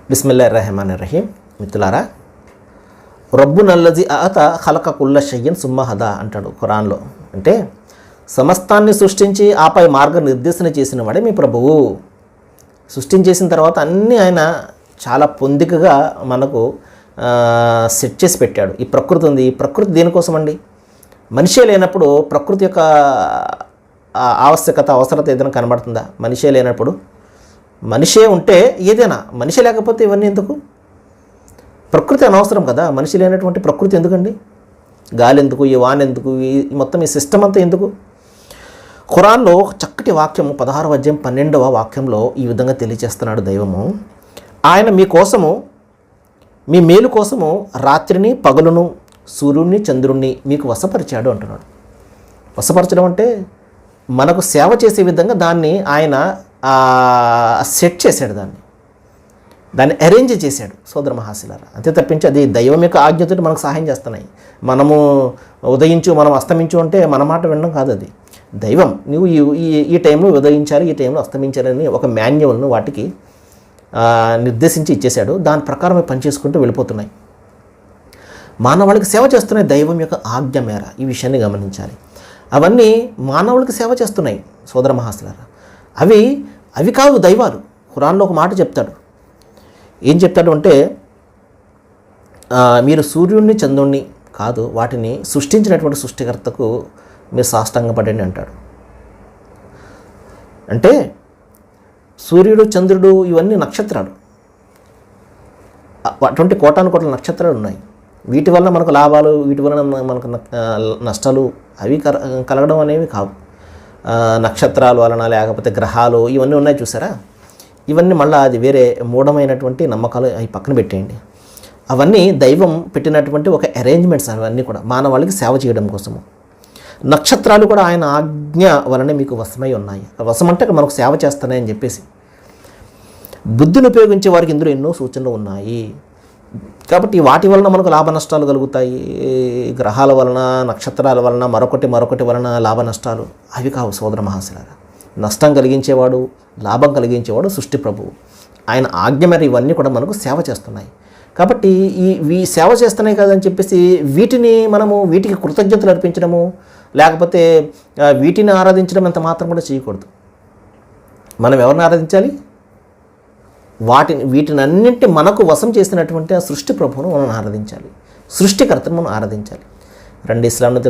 బిస్మిల్లాహిర్రహమానిర్రహీం. మిత్రులారా, రబ్బునల్లజీ అత ఖలక కుల్ల షయ్యన్ సుమ్మ హదా అంటాడు ఖురాన్లో. అంటే సమస్తాన్ని సృష్టించి ఆపై మార్గ నిర్దేశన చేసిన వాడే మీ ప్రభువు. సృష్టించేసిన తర్వాత అన్నీ ఆయన చాలా పొందికగా మనకు సెట్ చేసి పెట్టాడు. ఈ ప్రకృతి ఉంది. ఈ ప్రకృతి దేనికోసం అండి? మనిషే లేనప్పుడు ప్రకృతి యొక్క ఆవశ్యకత అవసరత ఏదైనా కనబడుతుందా? మనిషే లేనప్పుడు. మనిషే ఉంటే ఏదైనా, మనిషి లేకపోతే ఇవన్నీ ఎందుకు? ప్రకృతి అనవసరం కదా. మనిషి లేనటువంటి ప్రకృతి ఎందుకండి? గాలి ఎందుకు? ఈ వాన్ ఎందుకు? ఈ మొత్తం ఈ సిస్టమ్ అంతా ఎందుకు? ఖురాన్లో చక్కటి వాక్యము 16వ అధ్యాయం 12వ వాక్యంలో ఈ విధంగా తెలియజేస్తున్నాడు దైవము. ఆయన మీకోసము, మీ మేలు కోసము రాత్రిని పగలును సూర్యుడిని చంద్రుణ్ణి మీకు వశపరిచాడు అంటున్నాడు. వశపరచడం అంటే మనకు సేవ చేసే విధంగా దాన్ని ఆయన సెట్ చేశాడు, దాన్ని అరేంజ్ చేశాడు సోదర మహాశిలారా. అంతే తప్పించి అది దైవం యొక్క ఆజ్ఞతో మనకు సహాయం చేస్తున్నాయి. మనము ఉదయించు మనం అస్తమించు అంటే మన మాట వినడం కాదు. అది దైవం, నువ్వు ఈ టైంలో ఉదయించాలి, ఈ టైంలో అస్తమించాలని ఒక మాన్యువల్ను వాటికి నిర్దేశించి ఇచ్చేశాడు. దాని ప్రకారం పనిచేసుకుంటూ వెళ్ళిపోతున్నాయి. మానవాళికి సేవ చేస్తున్నాయి దైవం యొక్క ఆజ్ఞ మేర. ఈ విషయాన్ని గమనించాలి. అవన్నీ మానవులకి సేవ చేస్తున్నాయి సోదర మహాశిలారా. అవి కావు దైవాలు. ఖురాన్లో ఒక మాట చెప్తాడు. ఏం చెప్తాడు అంటే, మీరు సూర్యుడిని చంద్రుణ్ణి కాదు, వాటిని సృష్టించినటువంటి సృష్టికర్తకు మీరు సాష్టాంగపడండి అంటాడు. అంటే సూర్యుడు చంద్రుడు ఇవన్నీ నక్షత్రాలు. అటువంటి కోటాను కోట్ల నక్షత్రాలు ఉన్నాయి. వీటి వల్ల మనకు లాభాలు, వీటి వలన మనకు నష్టాలు అవి కలగడం అనేవి కావు. నక్షత్రాల వలన లేకపోతే గ్రహాలు ఇవన్నీ ఉన్నాయి చూసారా. ఇవన్నీ మళ్ళీ అది వేరే మూఢమైనటువంటి నమ్మకాలు, అవి పక్కన పెట్టేయండి. అవన్నీ దైవం పెట్టినటువంటి ఒక అరేంజ్మెంట్స్. అవన్నీ కూడా మానవాళికి సేవ చేయడం కోసము. నక్షత్రాలు కూడా ఆయన ఆజ్ఞ వలనే మీకు వశమై ఉన్నాయి. వశం అంటే మనకు సేవ చేస్తున్నాయని చెప్పేసి. బుద్ధిని ఉపయోగించే వారికి ఇందులో ఎన్నో సూచనలు ఉన్నాయి. కాబట్టి వాటి వలన మనకు లాభ నష్టాలు కలుగుతాయి. గ్రహాల వలన, నక్షత్రాల వలన, మరొకటి వలన లాభ నష్టాలు అవి కావు సోదర మహాశిలారా. నష్టం కలిగించేవాడు, లాభం కలిగించేవాడు సృష్టి ప్రభువు. ఆయన ఆజ్ఞ మేర ఇవన్నీ కూడా మనకు సేవ చేస్తున్నాయి. కాబట్టి ఈ సేవ చేస్తున్నాయి కదని చెప్పేసి వీటికి కృతజ్ఞతలు అర్పించడము, లేకపోతే వీటిని ఆరాధించడం ఎంత మాత్రం కూడా చేయకూడదు. మనం ఎవరిని ఆరాధించాలి? వీటినన్నింటి మనకు వశం చేసినటువంటి ఆ సృష్టి ప్రభువును మనం ఆరాధించాలి. సృష్టికర్తను మనం ఆరాధించాలి. రండి ఇస్లాంను